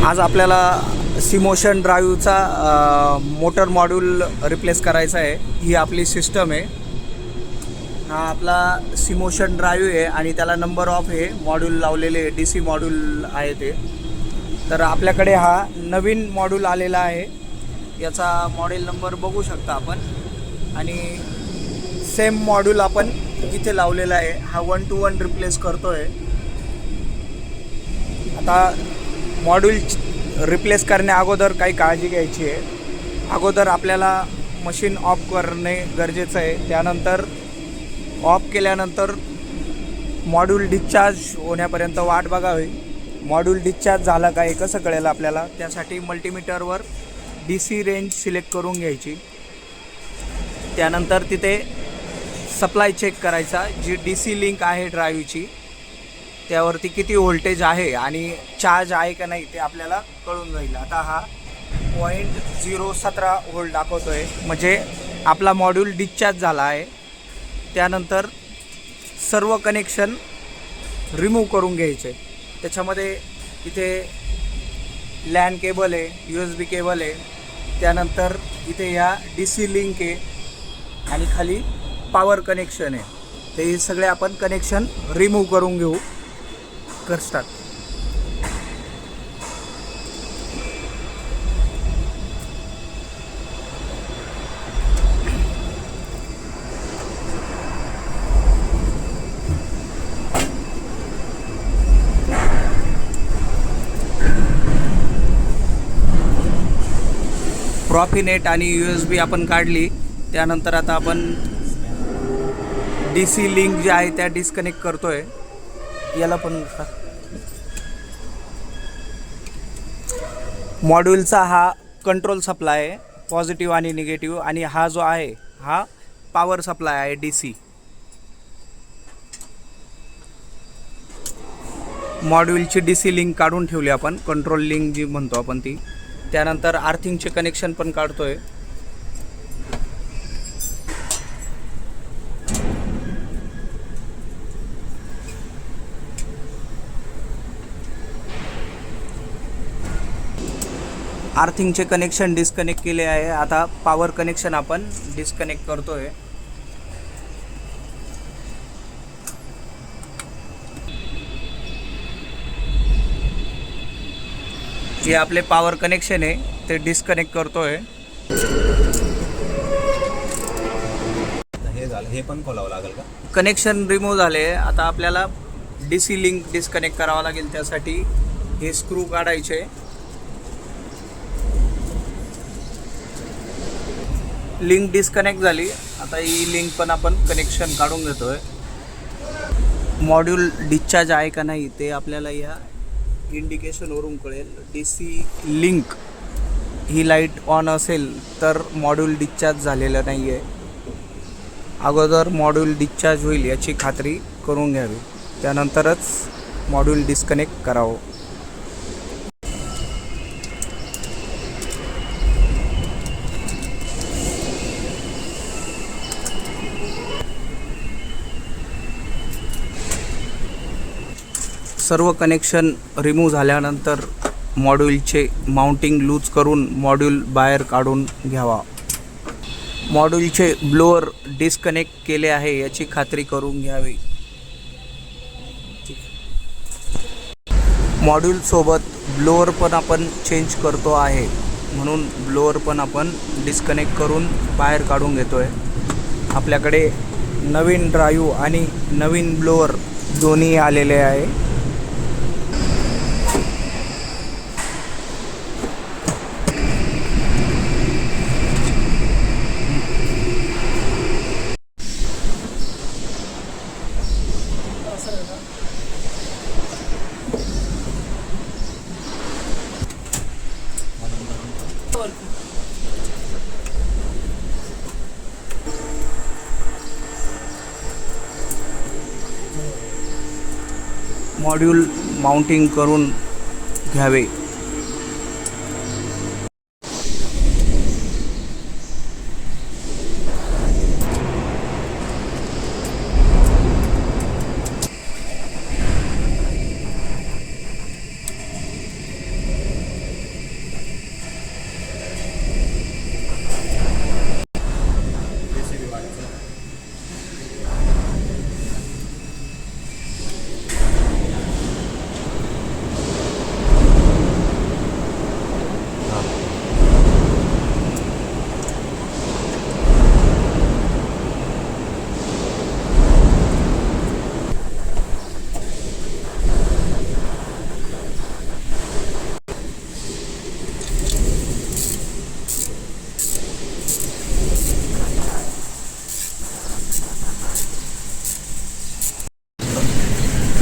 आज आपल्याला सिमोशन ड्राईव्हचा motor module replace करायचा आहे. ही आपली सिस्टम आहे. हा आपला सिमोशन ड्राईव्ह आहे आणि त्याला नंबर ऑफ हे मॉड्यूल लावलेले DC मॉड्यूल आहे ते. तर आपल्याकडे हा नवीन मॉड्यूल आलेला आहे. याचा मॉडेल नंबर बघू शकता आपण आणि सेम मॉड्यूल आपण इथे लावलेला आहे. हा 1 to 1 रिप्लेस करतो आहे. आता मॉड्यूल रिप्लेस करण्या अगोदर काही काळजी घ्यायची आहे. अगोदर आपल्याला मशीन ऑफ करणे गरजेचं आहे. त्यानंतर ऑफ केल्यानंतर मॉड्यूल डिस्चार्ज होण्यापर्यंत वाट बघावी. मॉड्यूल डिस्चार्ज झाला का हे कसं कळेल आपल्याला, त्यासाठी मल्टीमीटरवर DC रेंज सिलेक्ट करून घ्यायची. त्यानंतर तिथे सप्लाय चेक करायचा. जी DC लिंक आहे ड्राईव्हची त्यावरती किती व्होल्टेज आहे आणि चार्ज आहे का नाही ते आपल्याला कळून जाईल. आता हा 0.017 व्होल्ट दाखवतो आहे, म्हणजे आपला मॉड्यूल डिस्चार्ज झाला आहे. त्यानंतर सर्व कनेक्शन रिमूव्ह करून घ्यायचे. त्याच्यामध्ये इथे लॅन केबल आहे, USB केबल आहे, त्यानंतर इथे या DC लिंक आहे आणि खाली पॉवर कनेक्शन आहे. ते सगळे आपण कनेक्शन रिमूव्ह करून घेऊ. कर स्टार्ट. प्रॉफिनेट आणि USB आपण काढली. त्यानंतर आता आपण DC लिंक जे आहे त्या डिस्कनेक्ट करतोय. याला पण मॉड्यूलचा हा कंट्रोल सप्लाय आहे, पॉझिटिव्ह आणि निगेटिव्ह, आणि हा जो आहे हा पॉवर सप्लाय आहे DC. मॉड्यूलची DC लिंक काढून ठेवली आपण, कंट्रोल लिंक जी म्हणतो आपण ती. त्यानंतर आर्थिंगचे कनेक्शन पण काढतोय. आर्थिंगचे कनेक्शन डिस्कनेक्ट केले आहे. आता पॉवर कनेक्शन आपण डिस्कनेक्ट करतोय. जे आपले पॉवर कनेक्शन आहे ते डिस्कनेक्ट करतोय. हे झालं, हे पण खोलावं लागेल का? कनेक्शन रिमूव्ह झाले. आता आपल्याला DC लिंक डिस्कनेक्ट करावं लागेल. त्यासाठी हे स्क्रू काढायचे. लिंक डिस्कनेक्ट झाली. आता ही लिंक पण आपण कनेक्शन काढून घेतोय. मॉड्यूल डिस्चार्ज आहे का नाही ते आपल्याला या इंडिकेशनवरून कळेल. DC link he light on असेल तर मॉड्यूल डिस्चार्ज झालेलं नाही आहे. अगोदर मॉड्यूल डिस्चार्ज होईल याची खात्री करून घ्यावी, त्यानंतरच मॉड्यूल डिस्कनेक्ट करावं. सर्व कनेक्शन रिमूव्ह झाल्यानंतर मॉड्यूलचे माउंटिंग लूज करून मॉड्यूल बाहेर काढून घ्यावा. मॉड्यूलचे ब्लोअर डिस्कनेक्ट केले आहे याची खात्री करून घ्यावी. मॉड्यूलसोबत ब्लोअर पण आपण चेंज करतो आहे, म्हणून ब्लोअर पण आपण डिस्कनेक्ट करून बाहेर काढून घेतो आहे. आपल्याकडे नवीन ड्राईव्ह आणि नवीन ब्लोअर दोन्ही आलेले आहे. मॉड्यूल माउंटिंग करून घ्यावे.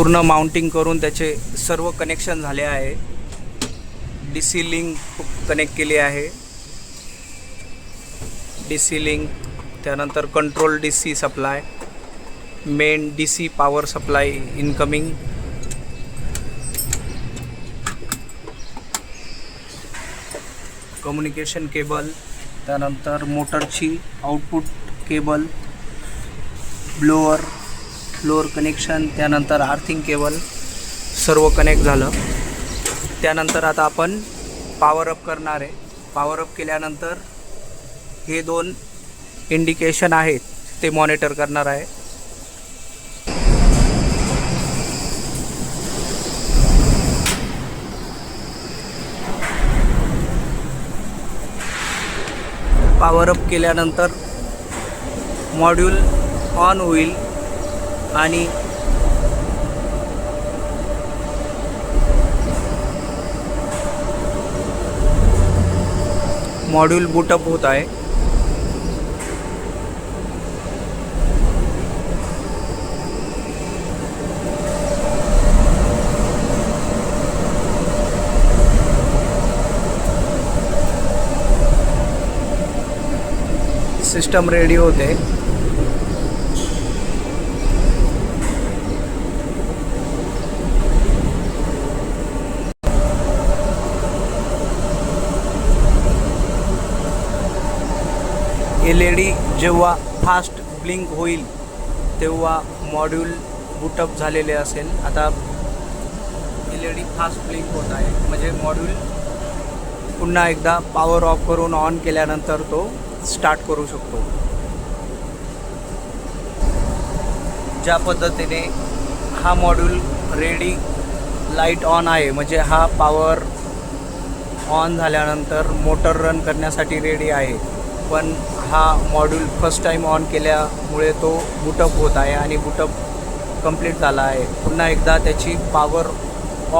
पूर्ण माउंटिंग करून त्याचे सर्व कनेक्शन झाले आहे. DC लिंक कनेक्ट केली आहे. DC लिंक, त्यानंतर control DC supply, main DC power supply incoming, communication cable, त्यानंतर मोटरची आउटपुट केबल, फ्लोअर कनेक्शन, त्यानंतर आर्थिंग केबल सर्व कनेक्ट झालं. त्यानंतर आता आपण पॉवर अप करणार आहे. पॉवर अप केल्यानंतर हे 2 इंडिकेशन आहेत ते मॉनिटर करणार आहे. पॉवर अप केल्यानंतर मॉड्यूल ऑन होईल आणि मॉड्यूल बूटअप होत आहे. सिस्टम रेडी होते. LED जेव्हा फास्ट ब्लिंक होईल तेव्हा मॉड्यूल बूटअप झालेले असेल. आता LED फास्ट ब्लिंक होत आहे म्हणजे मॉड्यूल पुन्हा एकदा पॉवर ऑफ करून ऑन केल्यानंतर तो स्टार्ट करू शकतो. ज्या पद्धतीने हा मॉड्यूल रेडी लाईट ऑन आहे म्हणजे हा पॉवर ऑन झाल्यानंतर मोटर रन करण्यासाठी रेडी आहे. पण हा मॉड्यूल फर्स्ट टाईम ऑन केल्यामुळे तो बूटअप होत आहे आणि बूटअप कंप्लीट झाला आहे. पुन्हा एकदा त्याची पॉवर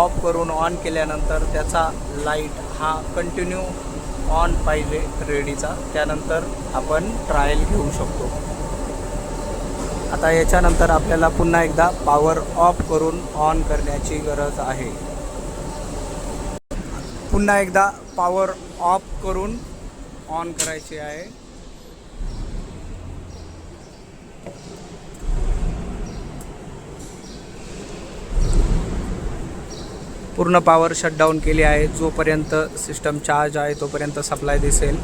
ऑफ करून ऑन केल्यानंतर त्याचा लाईट हा कंटिन्यू ऑन पाहिजे रेडीचा. त्यानंतर आपण ट्रायल घेऊ शकतो. आता याच्यानंतर आपल्याला पुन्हा एकदा पॉवर ऑफ करून ऑन करण्याची गरज आहे. पुन्हा एकदा पॉवर ऑफ करून ऑन करायची आहे. पूर्ण पॉवर शटडाऊन केली आहे. जोपर्यंत सिस्टम चार्ज आहे तोपर्यंत सप्लाय दिसेल.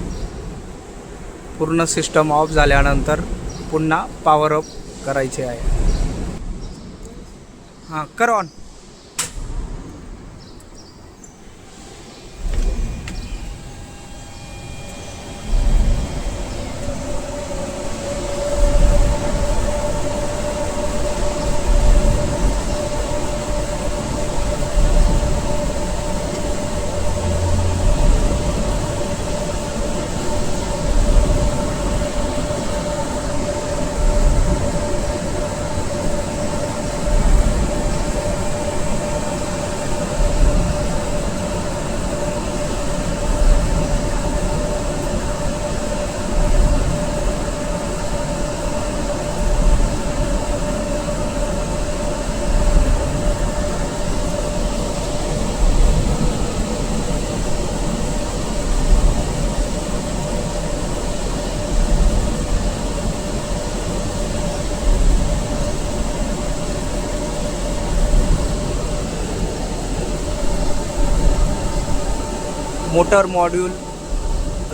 पूर्ण सिस्टम ऑफ झाल्यानंतर पुन्हा पॉवर अप करायचे आहे. हां, कर ऑन. मोटर मॉड्यूल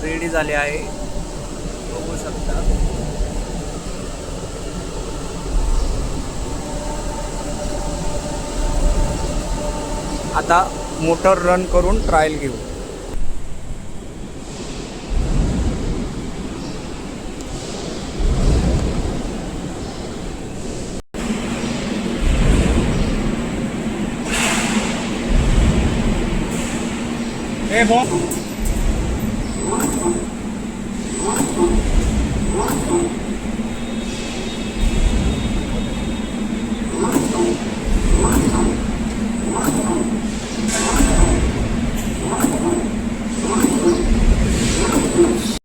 रेडी झाले आहे, बघू शकता. आता मोटर रन करून ट्रायल घेऊ. Hey, boss.